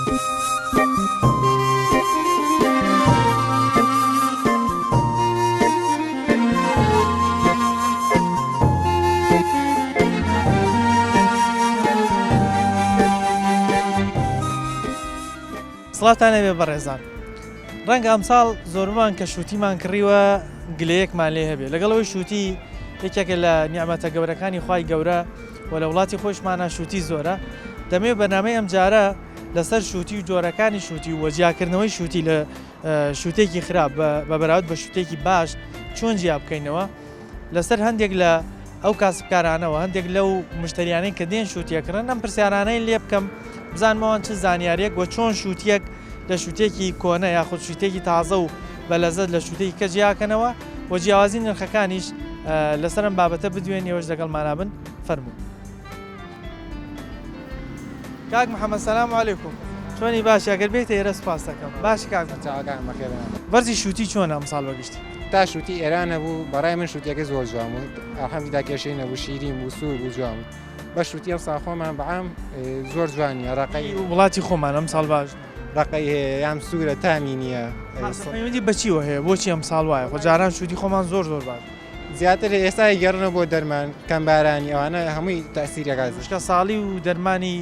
سڵاتان لەبێ بەڕێزان. ڕەنگە ئەمساڵ زۆرمان کە شووتیمان کڕیوە گلەیەکمان لێ هەبێ لەگەڵەوەی شووتی یەکێکە لە نیعمەتە گەورەکانی خوای گەورە و لە وڵاتی خۆشمانە شووتی زۆرە. دەمێ بەنامەی ئەم جارە لەسەر شووتی و جۆرەکانی شووتی و وەجیاکردنەوەی شووتی لە شووتێکی خراپ بە بەراورد بە شووتێکی باش چۆن جیا بکەینەوە لەسەر هەندێک لە ئەو کاسبکارانەوە هەندێک لەو مشتریانەی کە دێن شووتیەکردن ئەم پرسیارانەی لێ بکەم بزانمەوەن چ زانیاریەک و چۆن شووتیەک لە شووتێکی کۆنە یاخود شووتێکی تازە و بە لەزەت لە شووتێکی کە جیاکەنەوە و جیاوازی نرخەکانیش لەسەر ئەم بابەتە بدوێن ئێوەش لەگەڵمانە بن فەرموو. کاک محەممەد سەلام عەلەیکوم. چۆنی باش ئەگەر بێتە ئێرە سوپاس دەکەم. باش کاک بەرزی شووتی چۆنە ئەمساڵ بەگشتی؟ تا شووتی ئێرانە بوو بەڕای من شووتەکە زۆر جوان بوو ئەڵحەمدولیلا کێشەی نەبوو شیرین بوو سوور بوو جوان بوو. بە شووتی ئەمساڵ خۆمان بەعام زۆر جوانیە ڕقەی وڵاتی خۆمان ئەمساڵ باش ڕقەی هەیە یام سوورە تامی نییە. پەیوەندی بەچیوە هەیە بۆچی ئەمساڵ وایە خۆ جاران شووتی خۆمان زۆر باش زیاتر ئێستا گەڕنە بۆ دەرمان کەم بارانی ئەوانە هەمووی تەسیرەکە شکە ساڵی و دەرمانی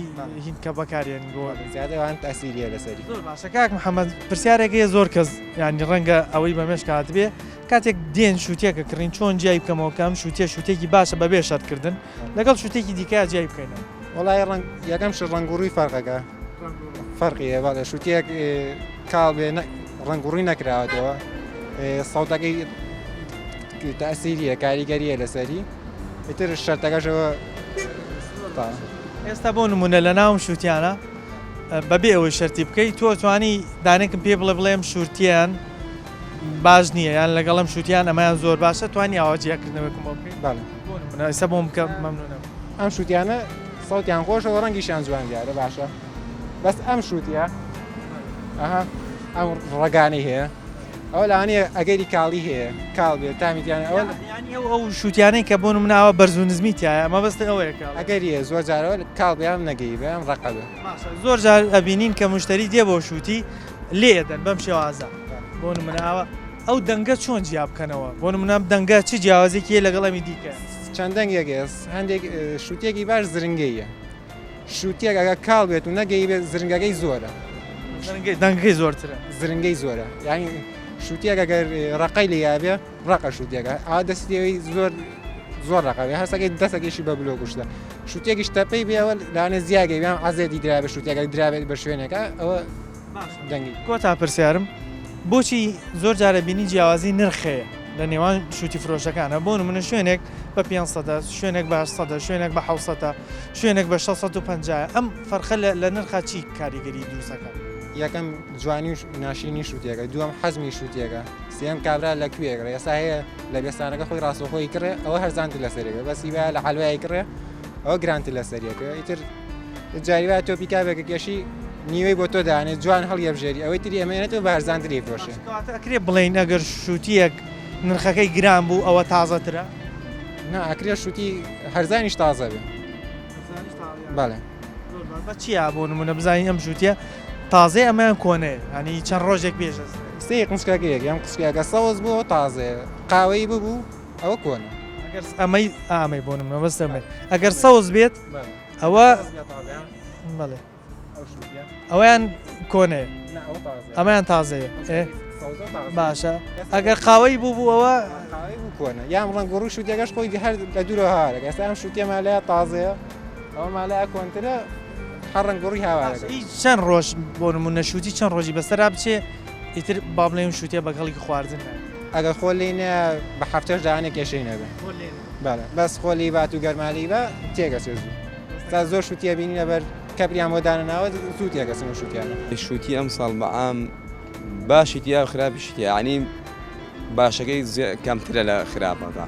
هین کە بەکارێن بۆ زیاترەوان تەسیریە لەسەری. زۆر باشە کاک محەممەد پرسیارێکەیە زۆر کەس ینی ڕەنگە ئەوەی بەمێش کات بێ کاتێک دێن شووتێکە کڕین چۆن جیای بکەمەوە کەم شووتێکی باشە بەبێ شەرکردن لەگەڵ شووتێکی دیکە جیای بکەینەوە. وڵای یەکەم ش ڕنگوڕووی فەرقەکە فەرقیە باە شووتێک کاڵ بێ ڕنگوڕووی نەکراوەتەوە سەوتەکەی تەسیریە کاریگەریە لەسەری ئیتر شەرتەکەشەوە. ئێستا بۆ نمونە لە ناوم شووتیانە بەبێ ئەوەی شەرتی بکەیت تۆ توانی دانێکم پێ بڵێم شووتیان باش نییە یان لەگەڵم شووتیان ئەمایان زۆر باشە توانی ئاواجیاکردنەوەکم بۆ بکەیت. ئێستا بۆم بکە مەمنونم. ئەم شووتیانە سەوتیان خۆشەوە ڕەنگیشیان جوان دیارە باشە بەس ئەم شووتیە ئەم ڕگانەی هەیە ئەوە لەوانەیە ئەگەری کاڵی هەیە کاڵ بێت تامیتیان ئەو شووتیانەی کە بۆ نموناوە بەرز و نزمیتیایە ئەمە بەستە ئەوەیە ئەگەریە زۆر جارەوە کاڵ بێم نەگەی بێم ڕقە بێ. زۆر جار ئەبینین کە مشتری دێ بۆ شووتی لێدەن بەم شێوازە بۆ نموناوە ئەو دەنگە چۆن جیا بکەنەوە بۆ نمونام دەنگە چ جیاوازێکی لەگەڵ ئەمی دیکە چەند دەنگێکێس هەندێک شووتێکی باش زرنگەیە شووتێک ئەگە کاڵ بێت و نەگەی بێت زرنگەکەی زۆرە دەنگەکەی زۆرترە زرنگەی زۆرە یانی شووتێک ئەگەر ڕقەی لێ یابێ ڕقە شووتێکە ئا دەستیەوەی زۆر ڕقەوێ هەستەکەی دەستێکیشی بە بلۆ کوشتە شووتێکیش تەپەی بێەوە لاانە زیاگەی بیان ئازێتی درا بە شووتێکە درابێت بە شوێنێکە ئەوە دەنگی کۆ تا پرسیارم بۆچی زۆر جارە بینی جیاوازی نرخەیە لە نێوان شووتی فرۆشەکانە بۆ نمونە شوێنێک بە 500 شوێنێک بە 800 شوێنێک بە 700 شوێنێک بە 650 ئەم فەرخە لە نرخە چی کاریگەری دروستەکە؟ یەکەم جوانی و ناشینی شووتێکە دووەم حەزمی شووتێکە سێم کابرا لەکوێکڕێ ئێستا هەیە لە بێستانەکە خۆی ڕاستەخۆی کڕێ ئەوە هەرزانت لەسەرێکە بەسی وایە لە حەلوایی کڕێ ئەوە گرانتی لەسەرێکە ئیتر جاریوایە تۆپیکابێکە کێشی نیوەی بۆ تۆ دانێت جوان هەڵیەبژێری ئەوەی تری ئەمێنێتەوە بە هەرزانتری فرۆشێ. ئەکرێ بڵین ئەگەر شووتیەک نرخەکەی گران بوو ئەوە تازەترە؟ نا ئەکرێ شووتی هەرزانیش تازە بێ. بەڵێ بە چیە بۆ نمونە بزانین ئەم شووتیە تازەی ئەمەیان کۆنەیە ینی چەند ڕۆژێک پێشە سێ قسکەکەیەک ئەم قسکەکە سەوز بوو تازەیە قاوەی ببوو ئەوە کۆنە ئەگەر ئەمەی بۆ نمونە بەستەمێ ئەگەر سەوز بێت ئەوە بەڵێ ئەویان کۆنەیە ئەمەیان تازەیە باشە ئەگەر قاوەی بووبووەوە کۆنە یان ڕەنگوڕوو شووتێکەش خۆی هەر لە دوورەوە هاوارێک ئێستا ئەم شووتێ مالەیە تازەیە ئەوە مالەیە کۆنترە هەر ڕەنگوڕی هاوارەکە چەند ڕۆژ بۆ نمونە شووتی چەند ڕۆژی بەسەرا بچێ ئیتر با بڵێم شووتێ بەگەڵێکی خواردن ئەگەر خۆ لێنە بە هەفتەش داوانێک کێشەی نەبێ بەس خۆلی بات و گەرمالی بە تێگەسێ زوو تا زۆر شووتیە بینی لەبەر کەپریان بۆ دانەناوە زوو تێگەسن شووتیانە شووتی ئەمساڵ بەعام باشیتیا و خراپیشتە ینی باشەکەی کەمترە لە خراپەکە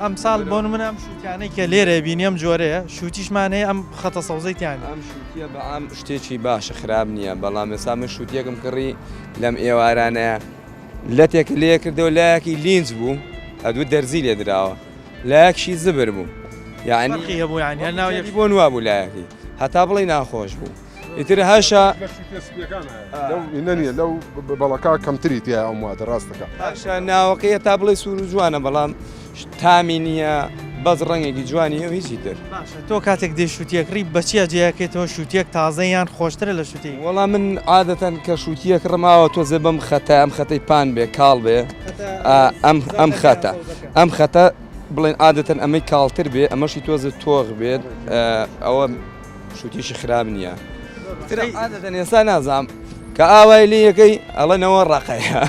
ئەمساڵ بۆ نمونە ئەم شووتیانەی کە لێرە بینی ئەم جۆرەیە شووتیشمان هەیە ئەم خەتە سەوزەیتیانە ئەم شووتیە بەعام شتێکی باشە خراپ نییە بەڵام ئێستا من شووتێکم کڕی لەم ئێوارانەیە لەتێک لێ کردەوە لایەکی لینج بوو هەدوو دەرزی لێ دراوە لایەکشی زبر بوو یعنی هەبوو یعنی بۆ نوا بوو لایەکی هەتا بڵێ ناخۆش بوو ئیتر هەشە لەو ئینەنیە لەو بەڵەکە کەمتری تیا ئەو موادە ڕاستەکە هەشە ناوەکەیە تا بڵێ سوور و جوانە بەڵام تامی نییە بەس ڕەنگێکی جوانی و هیچی تر تۆ کاتێک دێ شووتیەکڕی بەچیە جیاکەیتەوە شووتێک تازەیان خۆشترە لە شووتی وەڵام من عادەتەن کە شووتیەک ڕماوە تۆزێ بەم خەتە ئەم خەتەی پان بێ کاڵ بێ ئەم خەتە بڵێن عادەتەن ئەمەی کاڵتر بێ ئەمەشی تۆزە تۆغ بێت ئەوە شووتیشی خراب نییە عادەتەن ئێستا نازام کە ئاوای لێ یەکەی ئەڵێنەوە ڕقەیە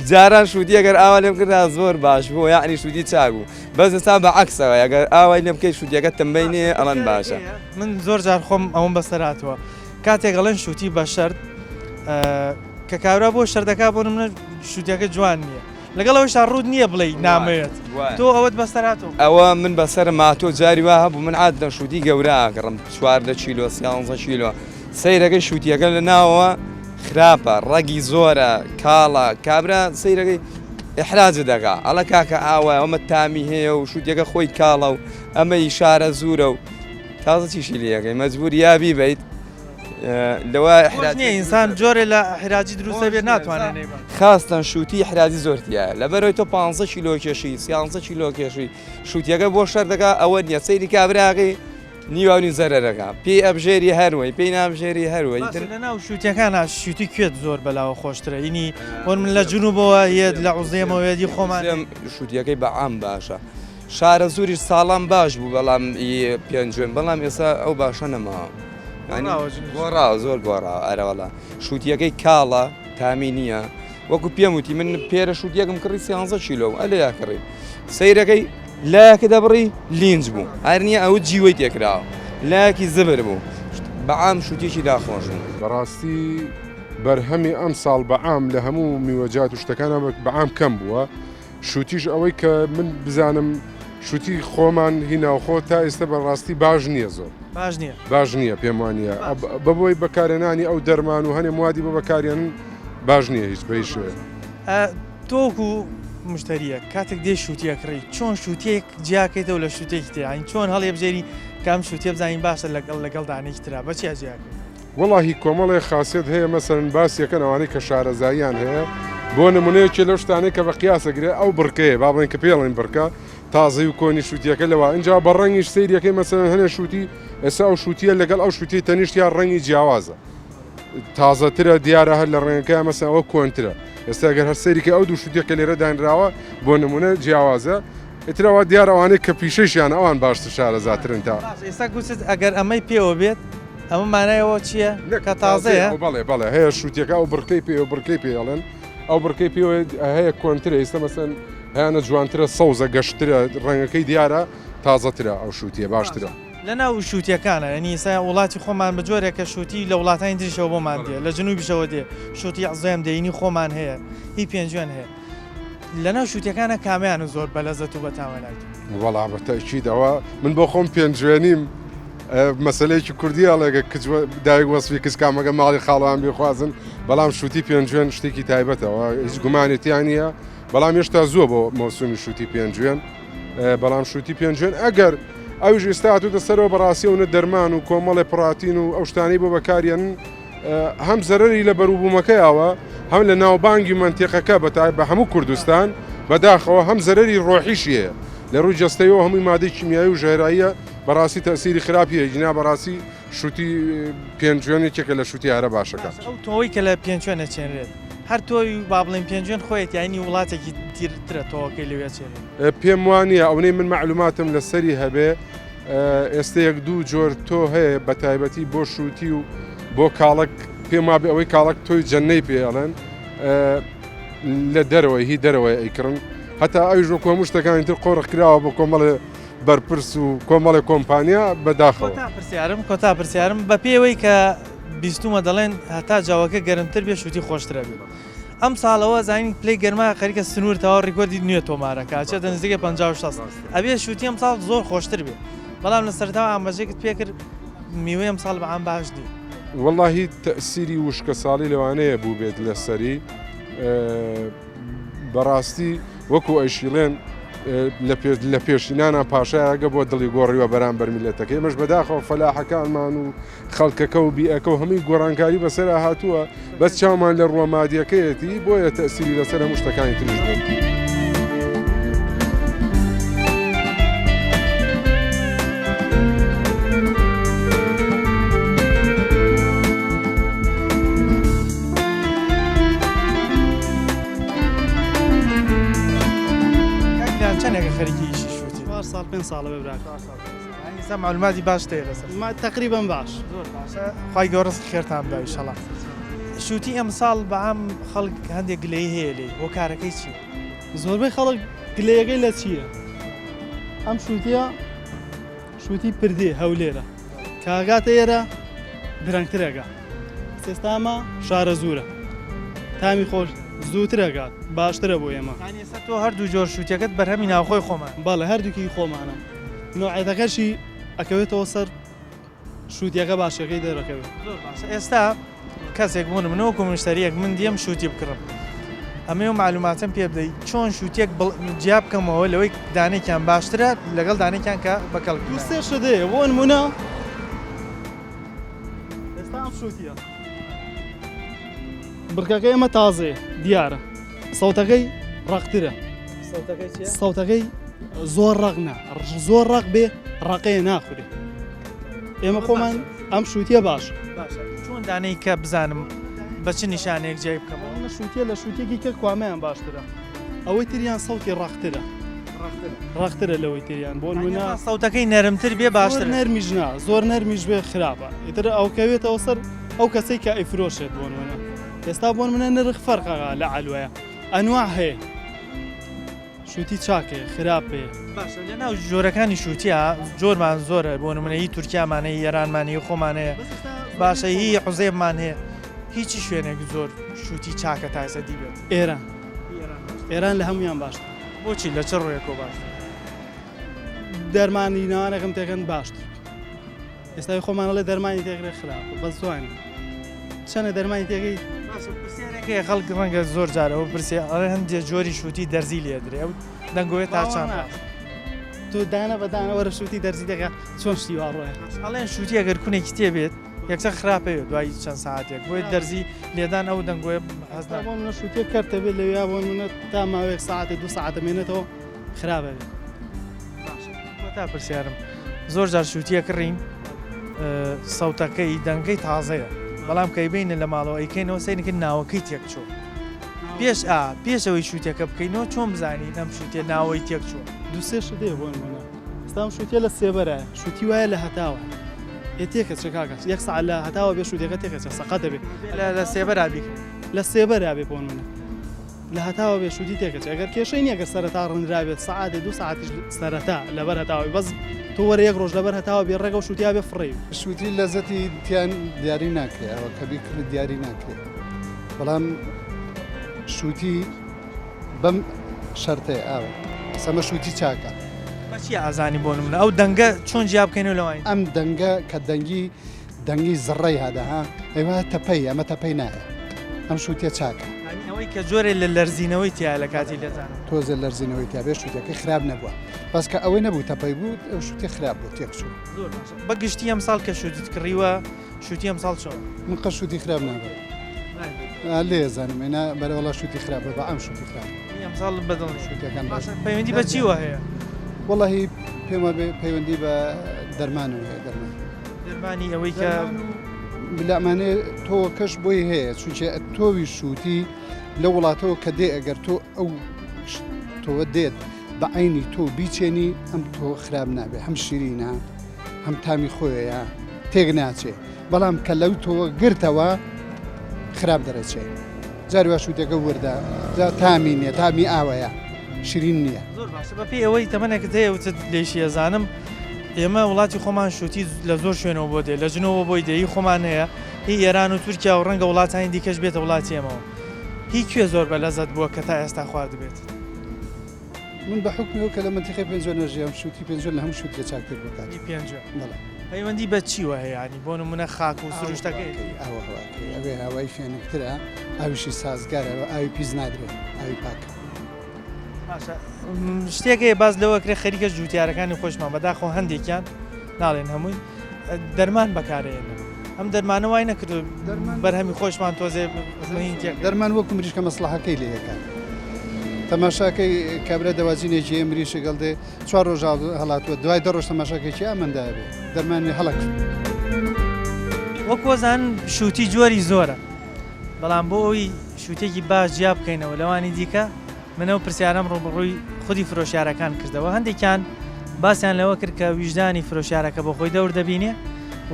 جاران شووتی ئەگەر ئاوا لێم کردا زۆر باش بوو یعنی شووتی چاک بوو بەس ئێستا بەعەکسەوە ئەگەر ئاوای لێم بکەی شووتیەکە تەمبەینێ ئەڵەن باشە من زۆر جار خۆم ئەوم بەسەراتەوە کاتێک گەڵێن شووتی بە شەرت کە کابرا بۆ شەردەکە بۆ منە شووتیەکە جوان نییە لەگەڵ ئەوەشتا ڕوود نییە بڵێ نامەوێت تۆ ئەوەت بەسەراتەوە ئەوە من بەسەر ماتۆ جاری وا هەبوو من عادەتەن شووتی گەورە ئاگەڕم 14 کیلۆ 13 کیلۆ سەیرەکەی شووتیەکە لە ناوەوە خراپە ڕەگی زۆرە کاڵە کابرا سەیرەکەی ئحراج دەکا ئەڵە کاکە ئاوە ئەمە تامی هەیە و شووتیەکە خۆی کاڵە و ئەمە شارە زوورە و تازە چیشی لەکەی مەجبور یابی بیت لەوە نییە ئینسان جۆرێ لە حراجی دروستە بێت ناتوانێت خاستن شووتی حراجی زۆرتیە لەبەرەوەی تۆ 15 کیلۆ کێشی 13 کیلۆ کێشی شووتیەکە بۆ شەر دەکا ئەوە نییە سەیری کابراغی نیواونی زەرەرەکە پێی ئەبژێری هەروەی پێی نابژێری هەروەی لە ناو شووتەکانە شووتی کوێت زۆر بەلاوە خۆشترە هینی وەن من لە جنوبەوە هێت لە عوزێمەوەیەدی خۆمان شووتیەکەی بەعام باشە شارە زوریش ساڵام باش بوو بەڵام پێنجێن بەڵام ئێستا ئەو باشە نەماوە گۆڕاوە زۆر گۆڕاوە ئەرەوەڵا شووتیەکەی کاڵە تامی نییە وەکو پێم وتی من پێرە شووتیەکەم کڕی 13 کیلۆ ئەلێ یاکڕی سەیرەکەی لایەکە دەبڕی لینج بوو هەر نییە ئەوە جیوەی تێکراوە لایەکی زبر بوو بەعام شووتیشی داخۆشن بەڕاستی بەرهەمی ئەم ساڵ بەعام لە هەموو میوەجات و شتەکانە بەعام کەم بووە شووتیش ئەوەی کە من بزانم شووتی خۆمان هیناوخۆ تا ئێستا بەڕاستی باش نییە زۆر باش نییە پێم وانە بەبۆی بەکارێنانی ئەو دەرمان و هەنێ موادی بۆ بەکارێنن باش نییە هیچ بەی شوێ تۆکو مشتریە کاتێک دێ شووتیەکڕی چۆن شووتێک جیاکەیتەوە لە شووتێکی تێ ئاین چۆن هەڵێ بژێری کام شووتێ بزانین باشە لەگەڵ دانێکی ترا بەچیا جیاکە وەڵاهی کۆمەڵی خاصیت هەیە مەسەرن باسیەکەن ئەوانەی کە شارەزاییان هەیە بۆ نمونەیەکی لەو شتانەی کە بە قیاسەگرێ ئەو بڕکەیە با بڵێن کە پێڵێن بڕکە تازەی و کۆنی شووتیەکە لەوە اینجا بە ڕەنگیش سەیرەکەی مەسەرن هەنێ شووتی ئێستا ئەو شووتیە لەگەڵ ئەو شووتی تەنیشتیان ڕەنگی جیاوازە تازەترە دیارە هەر لە ڕێنەکە مەسەن ئەوە کۆنترە ئێستا گەر هەر سەیرکە ئەو دوو شووتیەکە لێرە دانراوە بۆ نمونە جیاوازە ئترەوە دیارە ئەوانەی کە پیشەشیان ئەوان باشتر شارەزاترن تا ئێستا گوت ئەگەر ئەمەی پێوە بێت ئەمە مانایەوە چییە کە تازەیە بەڵێ هەیە شووتیەکە ئەو بڕکەی پێ و بڕکەی پێڵێن ئەو بڕکەی پێوە هەیە کۆنترە ئێستا مەسەن هیانە جوانترە سەوزە گەشترە ڕەنگەکەی دیارە تازەترە ئەو شووتیە باشترە لە ناو شووتیەکانە ینی سای وڵاتی خۆمان بە جۆرێکە شووتی لە وڵاتانی تریشەوە بۆمان دێ لە جنوبیشەوە دێ شووتی عزۆیم دەینی خۆمان هەیە هی پێنجوێن هەیە لە ناو شووتیەکانە کامیان و زۆر بەلەزەت و بەتاوەلات وەڵا بەتەکیدەوە من بۆ خۆم پێنجوێنیم مەسلەیەکی کوردی هەڵێگە دایک وەسفی کچ کامەگە ماڵی خاڵیان بێخوازن بەڵام شووتی پێنجوێن شتێکی تایبەتەوە هیچ گومانێتیان نییە بەڵام هێشتا زووە بۆ مۆسومی شووتی پێنجوێن بەڵام شووتی پێنجوێن ئەگەر ئەوش ئێستااتوتە سەرەوە بەڕاستیەوە دەرمان و کۆمەڵی پڕاتین و ئەو شتانەی بۆ بەکارێن هەم زەرری لە بەروبوومەکەیەوە هەم لە ناوبانگی منتیقەکە بە هەموو کوردستان بەداخەوە هەم زەرری ڕۆحیشیە لە ڕووی جەستەیەوە هەمووی مادەی کیمیایی و ژێراییە بەڕاستی تەسیری خراپیە جنا بەڕاستی شووتی پێنجوێنێکێکە لە شووتی هەرە باشەکە تۆی کە لە پێنجوێنە چێنرێت هەر تۆی با بڵێن پێنجوێن خۆیت یانی وڵاتێکی ترە تۆکەی لەوێ چێنێت پێم وانە ئەوەی من معلوماتم لەسەری هەبێ ئێستا یەک دوو جۆر تۆ هەیە بە تایبەتی بۆ شووتی و بۆ کاڵک پێم وابێ ئەوەی کاڵک تۆی جەنەی پێڵێن لە دەرەوەی هی دەرەوەی ئەیکڕن هەتا ئەویش وەکو هەموو شتەکانی تر قۆڕ کراوە بۆ کۆمەڵێ بەرپرس و کۆمەڵی کۆمپانیا بەداخەوە کۆتا پرسیارم بە پێوەی کە بیستومە دەڵێن هەتا جاوەکە گەرمتر بێ شووتی خۆشترە بێت ئەم ساڵەوە زانین پلەی گەرما خەریکە سنوور تاوە ڕیکۆردی نوێ تۆمارەکە چێتە نزیکە 56 ئەبێ شووتی ئەم ساڵ زۆر خۆشتر بێت بەڵام لە سەرتاوە ئاماژەیەکت پێکرد میوەی ئەم ساڵ بەعام باش دی وەڵاهی تەسیری وشکە ساڵی لەوانەیە بوو بێت لەسەری بەڕاستی وەکو ئەیشیڵێن لە پێشینانە پاشایەگە بۆ دڵی گۆڕیوە بەرامبەر میلەتەکەی مەش بەداخەوە فەلاحەکانمان و خەڵکەکە و بیئەکە و هەمووی گۆڕانکاری بەسەرا هاتووە بەس چاومان لە ڕۆمادیەکەیەتی بۆیە تەسیری لەسەر هەموو شتەکانی تریش بوو. چەندێکە خەریکی ئیشی شووتی؟ 4 5 ساڵە ببراک. ئێستا معلوماتی باش تەیە لەسەر. ما تقریبا باش. زۆر باشە. خی گەورەست خێرتان بدا ئینشەڵا. شووتی ئەمساڵ بەعام خەڵک هەندێک گلەی هەیە لێ بۆ کارەکەی چی؟ زۆربەی خەڵک گلەیەکەی لە چییە؟ ئەم شووتیە شووتی پردێ هەولێرە. کاگاتە ئێرە درەنگترەکە. ئێستامە شارە زوورە. تامی خۆش زووترەکات باشترە بۆ ئێمە. ئێستا تۆ هەردوو جۆر شووتەکەت بەرهەمی ناوخۆی خۆمان. باڵێ هەردووکی خۆمانە. نوعەتەکەشی ئەکەوێتەوە سەر شووتیەکە باشەکەی دەرەکەوێت. زۆر باشە. ئێستا کەسێک بوون منەوەکو مشتریەک من دێم شووتی بکڕم. ئەمێ و معلوماتم پێ بدەیت چۆن شووتێک جیا بکەمەوە لەوەی دانێکیان باشترە لەگەڵ دانێکیان کە بەکەڵ دوستێ شدەیە بۆ نمونە ئێستا ئەم شووتیە بڕکەکەی ئەمە تازەیە دیارە سەوتەکەی ڕقترە سەوتەکەی زۆر ڕقنا زۆر ڕق بێ ڕقەیە ناخورێ ئێمە خۆمان ئەم شووتیە باش چۆن دانەی کە بزانم بە چ نیشانێک جێ بکەمەوە ئەمە شووتیە لە شووتێکی کە کوامەیان باشترە ئەوەی تریان سەوتی ڕقترە لەوەی تریان بۆ نمونە سەوتەکەی نەرمتر بێ باشتر نەرمیژ نا زۆر نەرمیژ بێ خراپە ئیتر ئەو کەوێتەوە سەر ئەو کەسەی کە ئەیفرۆشێت بۆ نمونە ئێستا بۆ منە نرخ فەرقەکە لە عەلوەیە ئەنواع هەیە شووتی چاکێ خراپێ باشە لەناو جۆرەکانی شووتیە جۆرمان زۆرە بۆ نمونەی تورکیامانەیە ئێرانمانەیە خۆمانەیە باشە هی حوزێبمان هەیە هیچی شوێنێک زۆر شووتی چاکە تا ئێستا دیبێت ئێران لە هەمویان باشتر بۆچی لە چ ڕوویەکۆ باشتر دەرمانی ناوانێکم تێکەن باشتر ئێستای خۆمانە لە دەرمانی تێکرێ خراپ بەس جوانە چەنە دەرمانی تێگەی پرسیارێکی خەڵک ڕەنگە زۆر جارەوە پرسیار ئەڵێ هەندێک جۆری شووتی دەرزی لێدرێ ئەو دەنگۆیە تا چەند تۆ دانە بەدانە وەرە شووتی دەرزی دەکە چۆن شتی واڕۆیە ئەڵێن شووتی ئەگەر کونێکی تێبێت یەکسەر خراپەیە دوای چەند ساعتێک بۆی دەرزی لێدان ئەو دەنگۆیە هەزدا بۆ منە شووتێ کەرتە بێت لەوێ بۆ منە تا ماوەیەک ساعتێ 2 ساعتە مێنێتەوە خراپە بێت تا پرسیارم زۆر جار شووتیە کڕین سەوتەکەی دەنگەی تازەیە بەڵام کەی بینە لە ماڵەوە ئەیکەینەوە سینەکە ناوەکەی تێکچۆ پێشەوەی شووتەکە بکەینەوە چۆن بزانین ئەم شووتێ ناوەی تێکچۆ دوسێ شدەیە بۆ نمونە ئێستام شووتێ لە سێبەرە شووتی وایە لە هەتاوە تێکە چکاکەس یەک ساعت لە هەتاوە بێ شووتەکە تێکە سەقەت دەبێت لە سێبەرا بیکە لە سێبەرا بێ بۆ نمونە لە هەتاوە بێ شووتی تێکە ئەگەر کێشەی نییە سەرەتا ڕەنرابێت ساعتێ 2 ساعتیش سەرەتا لەبەر هەتاوی بەس تۆ وەرە یەک ڕۆژ لەبەر هەتاوە بێ ڕێگە و شووتیا بێ فڕێ شووتی لەزەتی تیان دیاری ناکرێت ئەوە کە بیکرد دیاری ناکرێت بەڵام شووتی بەم شەرتەیە ئاوە سەمە شووتی چاکە بەچی ئازانی بۆ نمونە ئەو دەنگە چۆن جیا بکەینەوە لەوانی ئەم دەنگە کە دەنگی زڕی هەداها ئەوە تەپەی ئەمە تەپەی نایە ئەم شووتە چاکە ئەوەی کە جۆرێ لە لەرزینەوەی تیا لە کاتی لێزانم تۆزە لەرزینەوەی تیا بێ شووتەکەی خراپ نەبووە بەس کە ئەوەی نەبوو تەپەی بوو ئەو شووتی خراپ بوو تێکچوو بەگشتی ئەم ساڵ کە شووتیت کڕیوە شووتی ئەم ساڵ چۆن من قە شووتی خراپ نابێت لێزانم ئێنا بەرەوەڵا شووتی خراپە بە ئەم شووتی خراپ ئەم ساڵ بەدڵ شووتەکان باش پەیوەندی بە چیوە هەیە وەڵی پێمە پەیوەندی بە دەرمانەوە هەیە دەرمانی ئەوەی کە بلامانێ تۆ کەش بۆی هەیە چونچە تۆوی شووتی لە وڵاتەوە کە دێ ئەگەر تۆ ئەو تۆوە دێت بە عینی تۆ بیچێنی ئەم تۆ خراپ نابێت هەم شیرینە هەم تامی خۆیە تێک ناچێ بەڵام کە لەو تۆوە گرتەوە خراپ دەرەچێ جاروە شووتەکە وەردا تامی نییە تامی ئاوەیە شیرین نییە زۆر باشە بەپی ئەوەی تەمەنێکت هەیە وتت لێشی ئەزانم ئێمە وڵاتی خۆمان شووتی لە زۆر شوێنەوە بۆ دێ لە جنەوە بۆی دێی خۆمان هەیە هی ئێران و تورکیا و ڕەنگە وڵاتانی دیکەش بێتە وڵاتی ئێمەوە هی کوێ زۆر بە لەزەت بووە کە تا ئێستا خوارد بێت من بە حکمەوە کە لە منتیقی پێنجۆ نەژیام شووتی پێنجۆ لە هەموو شووتێ چاکتر بکاتی پێنجۆ پەیوەندی بە چیوە هەیە ینی بۆ نمونە خاک و سروشتەکەی ئەوێ هەوای فێنکترە ئاویشی سازگارەوە ئاوی پیس نادرێت ئاوی پاکە شتێکەیە باز لەوە کرێ خەریکە جوتیارەکانی خۆشمان بەداخۆ هەندێکیان ناڵێن هەمووی دەرمان بەکارێنە ئەم دەرمانە وای نەکردو بەرهەمی خۆشمان تۆزێ دەرمان وەکو مریشکە مەسلحەکەی لێ یەکە تەماشاکەی کابرا دەوازینێکی مریشە گەڵدێ 4 ڕۆژ هەڵاتوە دوای 10 ڕۆژ تەماشاکێکی ئەمەدا بێ دەرمانی هەڵک وەکۆزان شووتی جۆری زۆرە بەڵام بۆ ئەوی شووتێکی باش جیا بکەینەوە لەوانی دیکە منەوە پرسیارم ڕوبڕووی خودی فرۆشیارەکان کردەوە هەندێکیان باسییان لەوە کرد کە ویژدانی فرۆشیارەکە بۆ خۆی دەور دەبینێ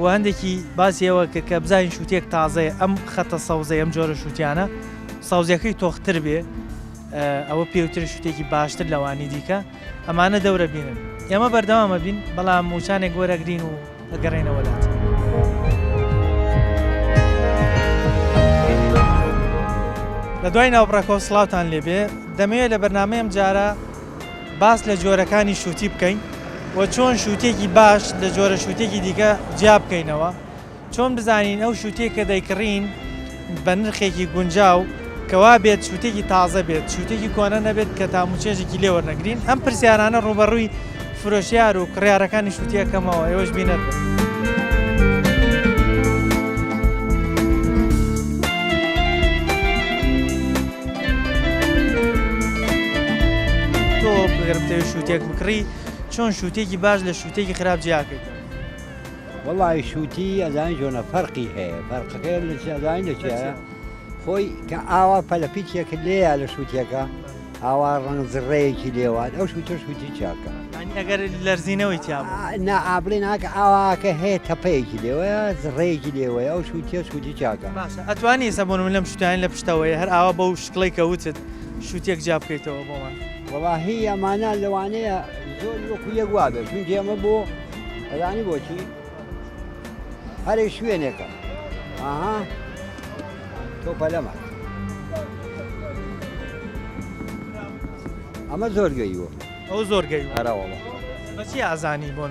و هەندێکی باسیەوە کرد کە بزانین شووتێک تازەیە ئەم خەتە سەوزە ئەم جۆرە شووتیانە ساوزەکەی تۆختر بێ ئەوە پێوتر شووتێکی باشتر لەوانی دیکە ئەمانە دەورە بینن ئێمە بەردەوامە بین بەڵام موچانێک گۆرەگرین و ئەگەڕێنە وڵات. لە دوای ناوبڕەکە سڵاوتان لێبێ دەمەوێت لە بەرنامەیەم جارە باس لە جۆرەکانی شووتی بکەین و چۆن شووتێکی باش لە جۆرە شووتێکی دیکە جیا بکەینەوە چۆن بزانین ئەو شووتێک کە دەیکڕین بە نرخێکی گونجاو کەوا بێت شووتێکی تازە بێت شووتێکی کۆنە نەبێت کە تاموچێژێکی لێ وەرنەگرین ئەم پرسیارانە ڕوبەڕووی فرۆشیار و کڕیارەکانی شووتیەکەمەوە ئێوەش بینەر بن. گەرمتەوێت شووتێک بکڕی چۆن شووتێکی باش لە شووتێکی خراپ جیاکەیتەوە وەڵی شووتی ئەزانانی جۆنە فەرقی هەیە فەرقەکە لە ئەزانانی لەچایە خۆی کە ئاوا پەلەپیچێک لێە لە شووتێکە ئاوا ڕەنگ زڕەیەکی لێوات ئەو شووتە شووتی چاکە ئەگەر لەرزینەوەی تیاب ئابلێ ناکە ئاواکە هەیە تەپەیەکی لێوەیە زڕەیەکی لێوەیە ئەو شووتە شووتی چاکە ئەتوانی سەبوون من لەم شووتیان لە پشتەوەی هەر ئاوا بەو شکڵی کەوتت شووتێک جا بکەیتەوە بۆمان وەڵاهی ئەمانە لەوانەیە زۆر وەکو یەک وا بێت چونکە ئەمە بۆ ئەزانی بۆچی هەرێ شوێنێکە ئاها تۆپە لەمە ئەمە زۆر گەیوە ئەو زۆر گەی هەرەوەڵە بەچی ئازانی بۆ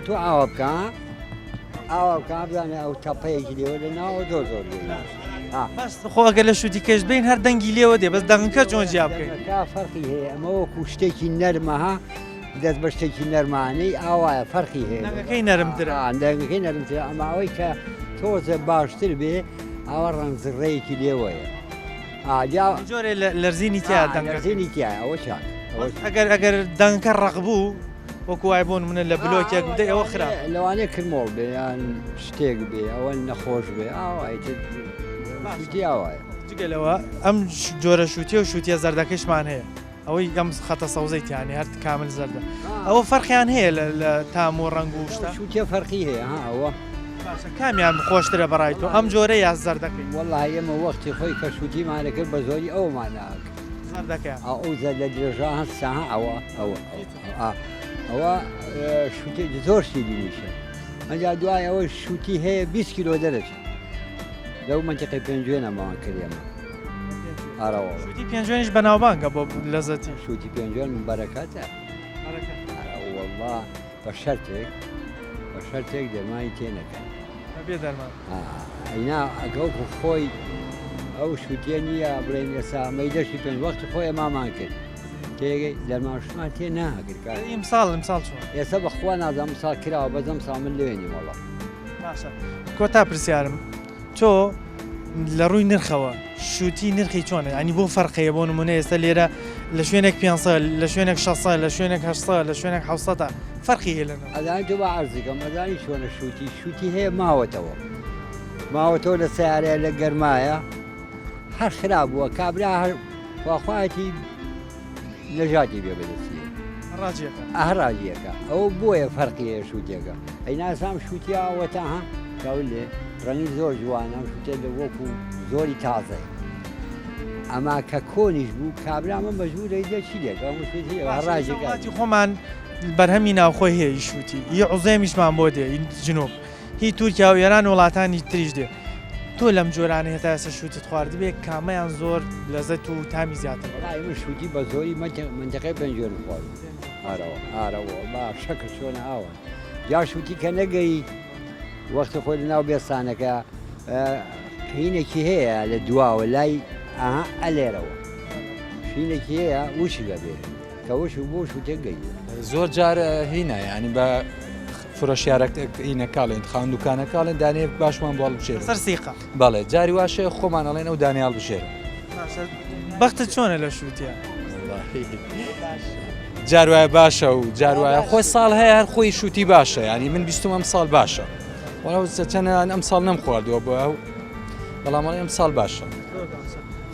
تۆ ئاوا بکە ئاوا بکە بزانێ ئەو تەپەیەکی لێوە لە ناوە زۆر زۆر گەی خۆ ئەگەر لە شووتی کەش بین هەر دەنگی لێوە دێ بەس دەنگکە چۆن جیا بکەین فەرقی هەیە ئەمە وەکو شتێکی نەرمەها دەست بە شتێکی نەرمانەی ئاوایە فەرقی هەیە دەنگەکەی نەرمترە دەنگەکەی نەرمترە ئەمە ئەوەی کە تۆزە باشتر بێ ئاوا ڕەنگ زڕەیەکی لێوەیە جۆرێ لەرزینی تیا دەنگەرزینی تیا ئەوە چاک ئەگەر دەنگکە ڕق بوو وەکو وای بوون منە لە بلۆکێک بدە ئەوە خراپ لەوانەیە کرمۆڵ بێ یان شتێک بێ ئەوە نەخۆش بێ ئاوایتر وایە جگەلەوە ئەم جۆرە شووتیە و شووتیە زەردەکەشمان هەیە ئەوەی ئەم خەتە سەوزەیتیانی هەر کامل زەردە ئەوە فەرقیان هەیە لە تام و ڕنگ و شتە شووتیە فەرقی هەیە ئەوە کامیان خۆشترە بەڕای تۆ ئەم جۆرە یا زەردەکەی وەڵای ئێمە وەختی خۆی کە شووتیمانەکرد بە زۆری ئەومانناک زەردەکە ئەو زەر لە درێژە هەستا ئەوە شووتی زۆرشی بینیشە ئەنجا دوای ئەوە شووتی هەیە 20 کیلۆ دەرەچێت لەو منتیقی پێنجێنەماوان کردێمە ئارەوە شووتی پێنجێنیش بەناوبانگە بۆ لەزەتی شووتی پێنجێن بەرەکاتە وەڵا بە شەرتێک دەرمانی تێنەکەن بێ دەرمان ئەینا ئەگەڵکو خۆی ئەو شووتێ نییە بڵێن ئێستا مەیدەشی پێنج وەختی خۆی ئەمامان کرد تێگەی دەرمانشمان تێ ناگرکە ئیمساڵ چۆن ئێستا بەخوا نازانم ساڵ کراوە بەزەم ساڵ من لێنی وەڵا باشە کۆتا پرسیارم تۆ لە ڕووی نرخەوە شووتی نرخی چۆنە ئەنی بۆ فەرقەیە بۆ نمونە ئێستا لێرە لە شوێنێک 500 لە شوێنێک 600 لە شوێنێک 800 لە شوێنێک 700 فەرقی هەیە لەنەوە ئەزانی تۆ بە عەرزیکەم ئەزانی چۆنە شووتی هەیە ماوەتەوە لە سیارەیە لە گەرمایە هەر خراپ بووە کابرا هەر واخواەتی نەژاتی بێ بەدەستی ڕاجیەکە ئەو بۆیە فەرقی هەیە شووتێکە ئەی ناسام شووتیاوەتە ها کاول لێ ڕەنگی زۆر جوانە شووتێ لە وەکو زۆری تازەی ئەما کە کۆنیش بوو کابرامە مەجبورەی دە چی لێک ئەو ڕاجەکەی خۆمان بەرهەمی ناوخۆی هەیە شووتی هی عوزێمیشمان بۆ دێ جنوب هی تورکیا و ئێران وڵاتانی تریش دێ تۆ لەم جۆرانە هێتا ئێستا شووتت خواردی بێ کامەیان زۆر لەزەت و تامی زیاتر من شووتی بە زۆری منتیقەی پێنجێن خوارد ئارەوە با شەکر چۆنە ئاوە جا شووتی کە نەگەی وەختی خۆی لەناو بێستانەکە هینێکی هەیە لە دواوە لای ئەلێرەوە شینێکی هەیە وشگە بێ کەوش و بۆ شوتێک گەی زۆر جار هینە ینی بە فرۆشیارەک هینە کاڵێن خاندوکانە کاڵێن دانێ باشمان بۆڵ بژێر سەر سیقا بەڵێ جاری واشەیە خۆمان ئەڵێن ئەو دانیال بژێر بەختت چۆنە لە شووتە جار وایە باشە و جار وایە خۆی ساڵ هەیە هەر خۆی شووتی باشە ینی من بیستم ئەم ساڵ باشە چەند ئەم ساڵ نەم خواردووە بۆ ئەو بەڵامەڵی ئەم ساڵ باشە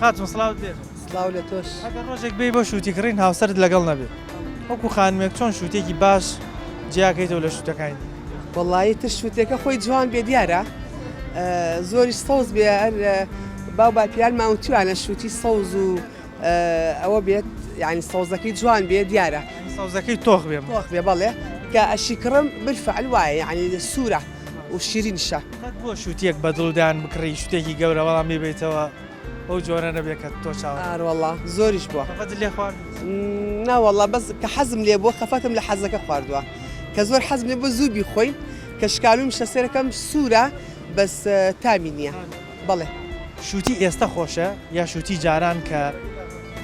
هاتم سڵاو دێ سلااو لە تۆش ئەگەر ڕۆژێک بێ بۆ شووتیکردین هاوسەرت لەگەڵ نەبێت وەکو خانمێک چۆن شووتێکی باش جیاکەیتەوە لە شووتەکانی وەڵایی تر شووتێکە خۆی جوان بێ دیارە زۆری سەوز بێ هەر باو باپیان ماوتوانە شووتی سەوز و ئەوە بێت ینی سەوزەکەی جوان بێ دیارە سەوزەکەی تۆخ بێ تۆخ بێ بەڵێ کە ئەشیکڕم بالفعل وایە ینی سوورە و شیرینشە بۆ شووتێک بەدڵدان بکڕی شوتێکی گەورە بەڵام بێتەوە ئەو جۆرە نەبێت کە تۆ چاوە ئاروەڵا زۆریش بووە خەفەت لێ خوارد ناوەڵا بەس کە حەزم لێ بۆ خەفەتم لە حەزەکە خواردووە کە زۆر حەزم لێ بۆ زوو بیخۆین کە شکالوم شەسەرەکەم سوورە بەس تامی نییە بەڵێ شووتی ئێستا خۆشە یا شووتی جاران کە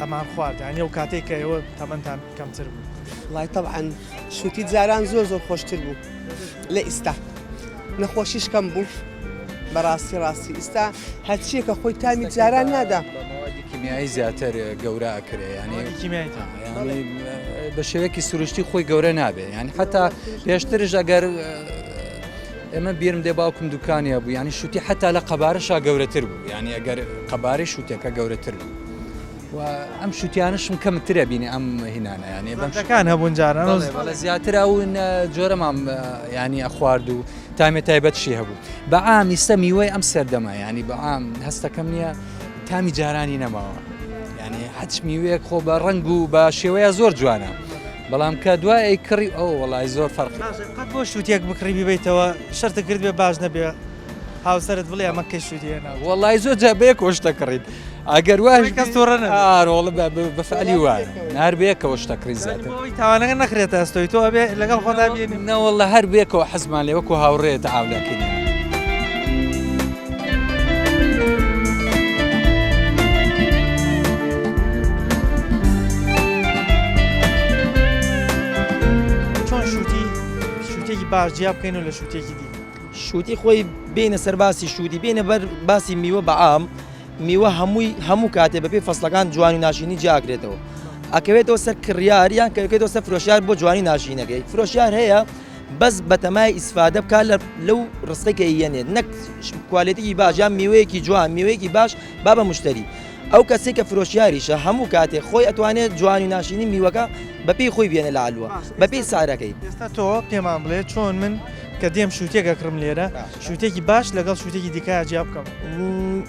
ئەمان خوارد یان ئەو کاتێک کە ئێوە تەمەتان کەمتر بوو وڵای تەبعەن شووتی جاران زۆر زۆر خۆشتر بوو لە ئێستا نەخۆشیش کەم بوو بەڕاستی ڕاستی ئێستا هەرچیەکە خۆی تامی جاران نادا کیمیایی زیاتر گەورە ئەکرێ ینی کیمیایی بە شێوەیەکی سروشتی خۆی گەورە نابێ ینی حتا پێشترش ئەگەر ئێمە بیرم دێ باوکم دوکانیا بوو ینی شووتی حتا لە قەبارەشا گەورەتر بوو ینی ئەگەر قەبارەی شووتێکە گەورەتر بوو و ئەم شووتیانشم کەمترە بینی ئەم هینانە ینی بەمشەکان هەبوون جاران زیاتر ئەوون جۆرەمان ینی ئەخوارد و تامێ تایبەتشی هەبوو بە ئامی سە میوەی ئەم سەردەما ینی بە ئام هەستەکەم نییە تامی جارانی نەماوە ینی هەچ میوەیەک خۆ بە ڕنگ و بە شێوەیە زۆر جوانە بەڵام کە دوای کڕی ئەو وڵای زۆر فەرق قەت بۆ شووتێک بکڕی بیبیتەوە شەرتە کرد بێ باش نەبێ هاوسەرت بڵێ ئەمە کەی شووتیە ناو وڵای زۆر جابەیە کۆشتە کڕیت ئەگەر وای کەس تۆڕە ئاڕۆڵە بەفعلی وایە هەر بەیەکەوە شتە کڕی زیاتر تاوانەکە نەخرێتە ئەستۆی تۆ ئەبێ لەگەڵ خۆدا بێنی نەوەڵە هەر بێکەوە حەزمان لێ وەکو هاوڕێت ئاولەکەنی باش جیا بکەین و لە شووتێکی دی شووتی خۆی بینە سەرباسی شووتی بینە بەر باسی میوە بەعام میوە هەموو کاتێ بەپێ فەسلەکان جوانی و ناشینی جاکرێتەوە ئەکەوێتەوە سەر کڕیاریان کەوێتەوە سەر فرۆشیار بۆ جوانی ناشینەکەی فرۆشیار هەیە بەس بەتەمای ئیسفادە بکات لەو ڕستەکە یەنێت نەک کوالێتیی باش یان میوەیەکی جوان میوەیەکی باش با بە مشتری ئەو کەسێک کە فرۆشیاریشە هەموو کاتێک خۆی ئەتوانێت جوانی و ناشینی میوەکە بەپێی خۆی بێنە لە ئالووە بەپێی سارەکەی ئێستا تۆ پێمان بڵێ چۆن من کە دێم شووتێکە کڕم لێرە شووتێکی باش لەگەڵ شووتێکی دیکە جیا بکەم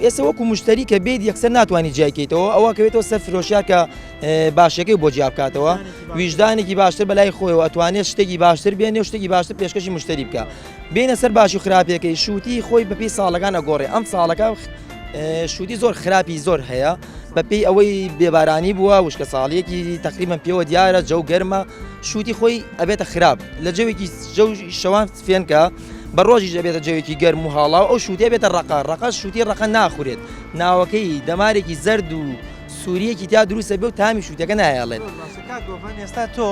ئێستا وەکو مشتری کە بێت یەکسەر ناتوانانی جیاکەیتەوە ئەوە کەوێتەوە سەر فرۆشیار کە باشەکەی بۆ جیا بکاتەوە ویژدانێکی باشتر بەلای خۆیەوە ئەتوانێت شتێکی باشتر بێنێ و شتێکی باشتر پێشکەشی مشتری بکە بێنە سەر باشی و خراپەکەی شووتی خۆی بەپێی ساڵەکان ئەگۆڕێ ئەم ساڵەکە شووتی زۆر خراپی زۆر هەیە بەپێی ئەوەی بێبارانی بووە وشکە ساڵیەکی تقریبان پێوە دیارە جەو گەرمە شووتی خۆی ئەبێتە خراپ لە جەوێکی شەوان فێنکە بە ڕۆژی ئەبێتە جەوێکی گەرم و هاڵاو ئەو شووتێ بێتە ڕقا شووتی ڕقە ناخورێت ناوەکەی دەمارێکی زەرد و سووریەکی تا دروستە بێ و تامی شووتەکە نایڵێت ئێستا تۆ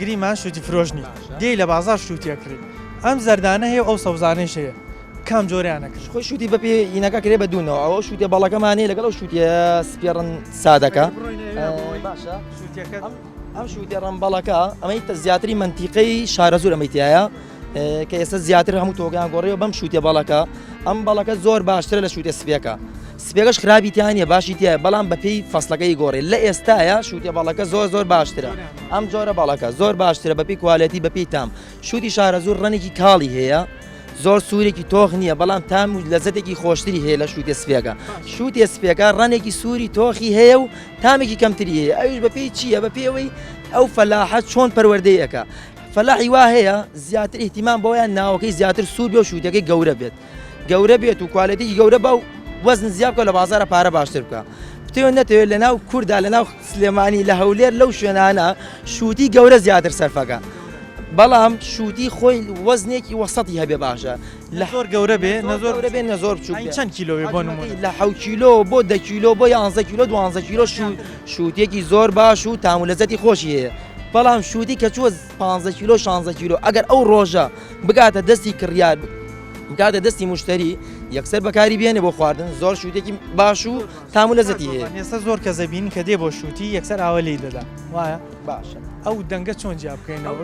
گریمان شووتی فرۆژنی دێی لە بازار شووتیەکرێت ئەم زەردانە هەیە ئەو سەوزانەش هەیە کام جۆریانە کرد خۆی شووتی بەپێ ئینەکە کرێ بە دوونەوە ئەوە شووتێ بەڵەکەمانەیە لەگەڵ ئەو شووتە سپێڕن سادەکە ئەم شووتێ ڕەمبەڵەکە ئەمەی زیاتری منتیقەی شارە زۆر ئەمەیتایە کە ئێستا زیاتر هەموو تۆگان گۆڕێەوە بەم شووتێ بەڵەکە ئەم بەڵەکە زۆر باشترە لە شووتێ سپێکە سپێکەش خراپی تیانە باشی تایە بەڵام بەپێی فەسلەکەی گۆڕێ لە ئێستاە شووتێ بەڵەکە زۆر باشترە ئەم جۆرە بەڵەکە زۆر باشترە بەپی کوالەتی بەپی تام شووتی شارە زۆر ڕەنێکی کاڵی هەیە زۆر سوورێکی تۆخ نییە بەڵام تام و لەزەتێکی خۆشتری هەیە لە شووتێ سپێکە شووتێ سپێکە ڕەنێکی سووری تۆخی هەیە و تامێکی کەمتری هەیە ئەوش بەپێی چییە بەپێەوەی ئەو فەلاحەت چۆن پەروەردەیەکە فەلاحی وا هەیە زیاتر احتیمام بۆیان ناوەکەی زیاتر سوور بێ و شووتەکەی گەورە بێت و کوالەتێکی گەورە بە و وەزن زیاد بکە لە بازارە پارە باشتر بکە پتێوە نەتەوێت لە ناو کووردا لە ناو سلێمانی لە هەولێر لەو شوێنانە شووتی گەورە زیاتر سەرفەکە بەڵام شووتی خۆی وەزنێکی وەسەتی هەبێ باشە زۆر گەورە بێ زۆر بێ نە زۆر بچوو چەند کیلۆوێ بۆ نمونە لە 7 کیلۆ بۆ 10 کیلۆ بۆ 11 کیلۆ 12 کیلۆ شووتێکی زۆر باش و تام و لەزەتی خۆشی هەیە بەڵام شووتی کە چوە 15 کیلۆ 16 کیلۆ ئەگەر ئەو ڕۆژە بگاتە دەستی کڕیار بگاتە دەستی مشتری یەکسەر بەکاری بێنێ بۆ خواردن زۆر شووتێکی باش و تام و لەزەتی هەیە ئێستا زۆر کەس دەبین کە دێ بۆ شووتی یەکسەر ئاوە لی دەدا وایە باشە ئەو دەنگە چۆن جیا بکەینەوە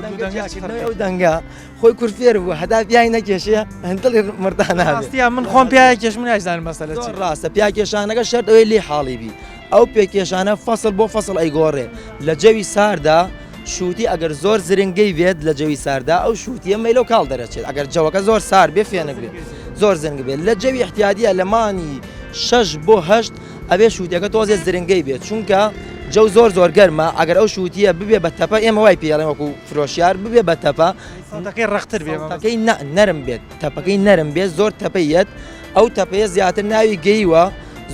ئەو دەنگە خۆی کورفێر بوو هەدا پیای نەکێشێ هەندڵی مرداناستیا من خۆم پیای کێش من نازانم مەسەلە چی ڕاستە پیاکێشانەکە شەرت ئەوەی لێ حاڵی بی ئەو پێکێشانە فەسڵ بۆ فەسڵ ئەیگۆڕێ لە جەوی ساردا شووتی ئەگەر زۆر زرنگەی بێت لە جەوی ساردا ئەو شووتیە مەیلۆ کاڵ دەرەچێت ئەگەر جەوەکە زۆر سار بێ فێنک بێت زۆر زرنگ بێت لە جەوی احتیادیە لە مانی 6 بۆ 8 ئەبێ شووتەکە تۆزێ زرنگەی بێت چونکە جەو زۆر گەرمە ئەگەر ئەو شووتیە ببێ بە تەپە ئێمە وای پێڵێن وەکو فرۆشیار ببێ بە تەپە سەوتەکەی ڕەختر بێ تەپەکەی نەرم بێت تەپەکەی نەرم بێت زۆر تەپەیەت ئەو تەپەیە زیاتر ناوی گەیوە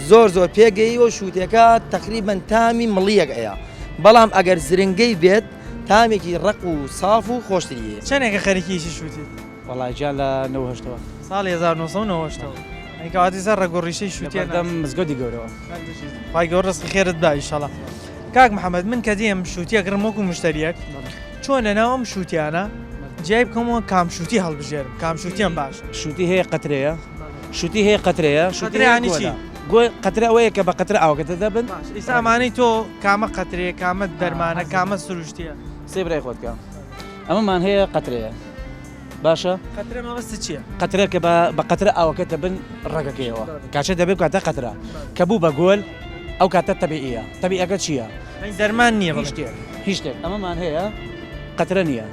زۆر پێگەیوە شووتەکە تقریبان تامی مڵیەک ئەیە بەڵام ئەگەر زرنگەی بێت تامێکی ڕق و ساف و خۆشتریە چەندێکە خەریکیشی شووتی وڵای جا لە 1970 ساڵی 1990 ئەیکەواتی سەر ڕێگۆڕیشەی شووتی دەم مزگەوتی گەورەوە خی گەور ڕست خێرت با ئیشەڵا کاک محەممەد من کە دێم شووتیە گرمۆک و مشتریەک چۆن لەناو ئەم شووتیانە جای بکەمەوە کام شووتی هەڵبژێرم کام شووتیان باش شووتی هەیە قەترەیە شووتی هەیە قەترەیە شووتیانی چی قەترە ئەوەیە کە بە قەترە ئاوەکەتە دەبن ئیسامانەی تۆ کامە قەترەیە کامە دەرمانە کامە سروشتیە سێ برای خۆتکە ئەمەمان هەیە قەترەیە باشە قەترە مەبەستە چییە قەترە کە بە قەترە ئاوەکەتە بن ڕێگەکەیەوە کاچە دەبێت کاتە قەترە کە بوو بە گۆل ئەو کاتە تەبیعیە تەبیعەکە چییە دەرمان نییە هیچ شتێک ئەمەمان هەیە قەترە نییە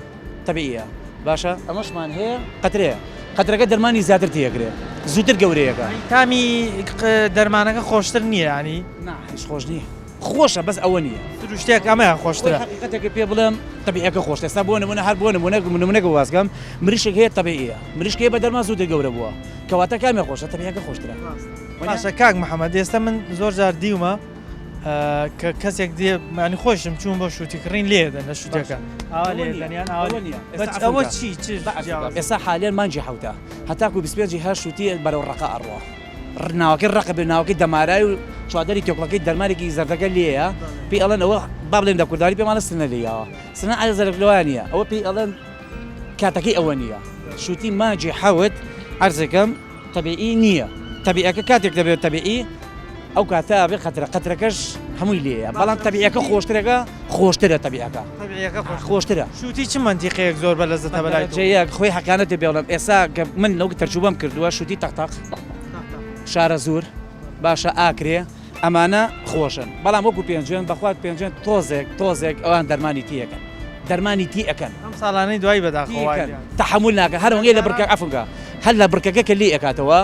تەبیعیە باشە ئەمەشمان هەیە قەترەیە قەترەکە دەرمانی زیاتر تێگرێ زووتر گەورەیەەکە تامی دەرمانەکە خۆشتر نییە ینی هیچ خۆش نییە خۆشە بەس ئەوە نییە شتێک ئەمە خۆشترە حقیقەتێکە پێ بڵێم تەبیعەکە خۆش ئێستا بۆ نمونە هەر بۆ نمونەکە وازگەم مریشێک هەیە تەبیعیە مریشکەیە بە دەرمان زووتر گەورە بووە کەواتە کامی خۆشە تەبیعەکە خۆشترە باشە کاک محەممەد ئێستا من زۆر جار دیومە کە کەسێک دێ مانی خۆشم چوون بۆ شووتیکڕین لێدەن لە شووتەکە ئەوە چی ئێستا حالێن مانجی حوتە هەتاکو 25 هەر شووتی بەرەو ڕقە ئەڕوە ناوەکەی ڕق بێ ناوەکەی دەمارای و چوادەری تۆکڵەکەی دەرمانێکی زەردەکە لێیە پێی ئەڵەن ئەوە با بڵێن دە کوردانی پێمانە سنە لێیەوە سنە ئایا زەرلوانیە ئەوە پێی ئەڵەن کاتەکەی ئەوە نییە شووتی مانجی حەوت عەرزەکەم تەبیعی نییە تەبیعەکە کاتێک دەبێت تەبیعی ئەو کاتە بێ قەترەکەش هەمووی لێیە بەڵام تەبیعەکە خۆشترە تەبیعەکە خۆشترە شووتی چ منتیقەیەک زۆر بە لەزەتە بەلای جەیەک خۆی حەقانەتی بێڵم ئێستا من لەو تەرجوبەم کردووە شووتی تەقتەق شارە زۆر باشە ئاکرێ ئەمانە خۆشن بەڵام وەکو پێنجێن بەخوات پێنجێن تۆزێک ئەوان دەرمانی تیەکەن دەرمانی تی ئەەکەن ئەم ساڵانەی دوای بەداخەوە تەحمل ناکە هەرۆنگی لە بڕکە ئەفنگە هەر لە بڕکەکە کە لی ئەکاتەوە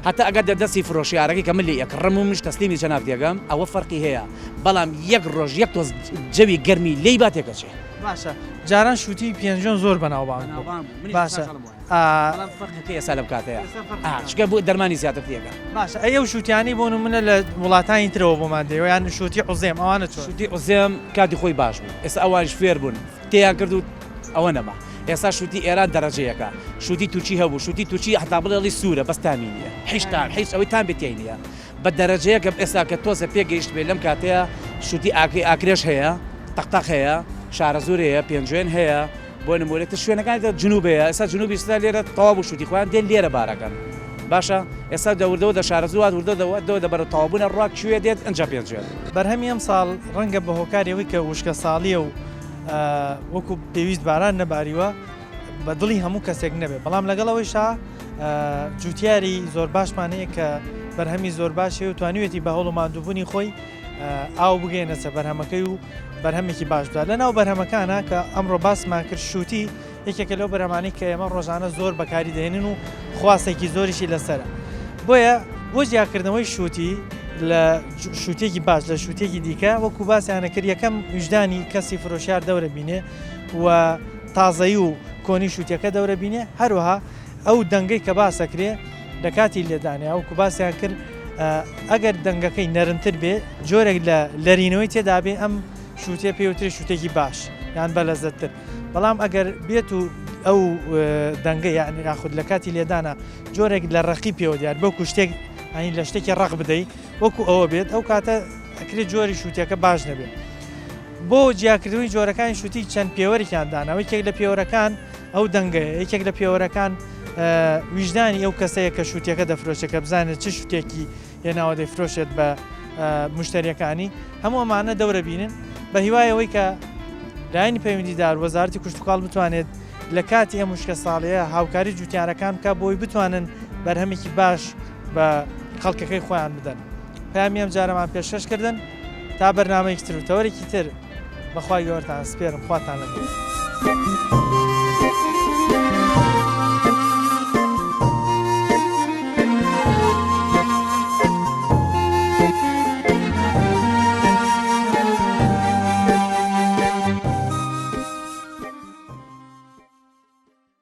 هەتا ئەگەر دەستی فرۆشیارەکەی کە من لی ئەکڕم و منش تەسلیمی جەناب دێگەم ئەوە فەرقی هەیە بەڵام یەک ڕۆژ یەک تۆز جەوی گەرمی لی با تێکەچێ باشە جاران شووتی پێنجۆن زۆر بەناوبان باشە فەرقەکە ئێستا لەم کاتەیە چکە بۆ دەرمانی زیاتر تێگە باشە ئەو شووتیانی بۆ منە لە وڵاتانی ترەوە بۆمان دێەوە یان شووتی عوزێم ئەوانە شووتی عوزێم کاتی خۆی باش بوو ئێستا ئەوانش فێر بوون تێیان کرد و ئەوە نەما ئێستا شووتی ئێران دەرەجەیەەکە شووتی تووچی هەبوو شووتی تووچی حتا بڵێڵی سوورە بەستامی نیە هیچ ئەوەی تام بێتی نیە بە دەرەجەیەکە ئێستا کە تۆزە پێگەیشت بێت لەم کاتەیە شووتی ئاکرێش هەیە تەقتەق هەیە شارە زۆر هەیە پێنجێن هەیە بۆ نمونێتە شوێنەکانی جنوبەیە ئێستا جنوبی ستا لێرە تەواو بوو شووتی خۆیان دێن لێرە بارەکەن باشە ئێستا دەوردەوە دە شارە زوات وردەوە دەبەرە تەوابوونە ڕاک کوێ دێت ئەنج پێنجێت بەرهەمی ئەم ساڵ ڕەنگە بە هۆکارەوەی کە وشکە ساڵیە و وەکو پێویست باران نەباریوە بە دڵی هەموو کەسێک نەبێت بەڵام لەگەڵەوەیشا جوتیاری زۆر باشمانەیە کە بەرهەمی زۆر باشێ و توانیوێتی بە هەوڵ و ماندووبوونی خۆی ئاو بگەێنەچە بەرهەمەکەی و بەرهەمێکی باش بدات لەناو بەرهەمەکانە کە ئەمڕۆ باسمان کرد شووتی یەکێکە لەو بەرهەمانەی کە ئێمە ڕۆژانە زۆر بەکاری دێنن و خواستێکی زۆریشی لەسرە بۆیە بۆ جیاکردنەوەی شووتی لە شووتێکی باش لە شووتێکی دیکە وەکو باسییانە کرد یەکەم وجدانی کەسی فرۆشیار دەورە بینێ و تازایی و کۆنی شووتەکە دەورە بینێ هەروەها ئەو دەنگەی کە باسەکرێ لە کاتی لێدانیا وەکو باسییان کرد ئەگەر دەنگەکەی نەرمتر بێ جۆرێک لە لەرینەوەی تێدا بێ ئەم شووتێ پێوتری شووتێکی باش یان بە لەزەتتر بەڵام ئەگەر بێت و ئەو دەنگە یعنی یاخود لە کاتی لێدانە جۆرێک لە ڕقی پێوە دیار بەوکو شتێک ئەین لە شتێکی ڕق بدەیت وەکو ئەوە بێت ئەو کاتە ئەکرێت جۆری شووتەکە باش نەبێت بۆ جیاکردنەوەی جۆرەکانی شووتی چەند پێوەێکیان داناوە یەکێک لە پێوەەکان ئەو دەنگەیە یەکێک لە پێوەەکان ویژدانی ئەو کەسەیە کە شووتەکە دەفرۆشێت کە بزانێت چ شوتێکی هێناوە دەیفرۆشێت بە مشتریەکانی هەموو ئەمانە دەورە بینن بە هیوایەوەی کە لایەنی پەیوەندیدار وەزارەتی کوشتتوکاڵ بتوانێت لە کاتی ئەم مشکە ساڵەیە هاوکاری جوتیارەکان بکە بۆی بتوانن بەرهەمێکی باش بە خەڵکەکەی خۆیان بدەن پامی ئەم جارەمان پێشکەشکردن تا بەرنامەیەکی تر و تەوەرێکی تر بەخوای گەورتان سپێرم خواتان لەگەڵ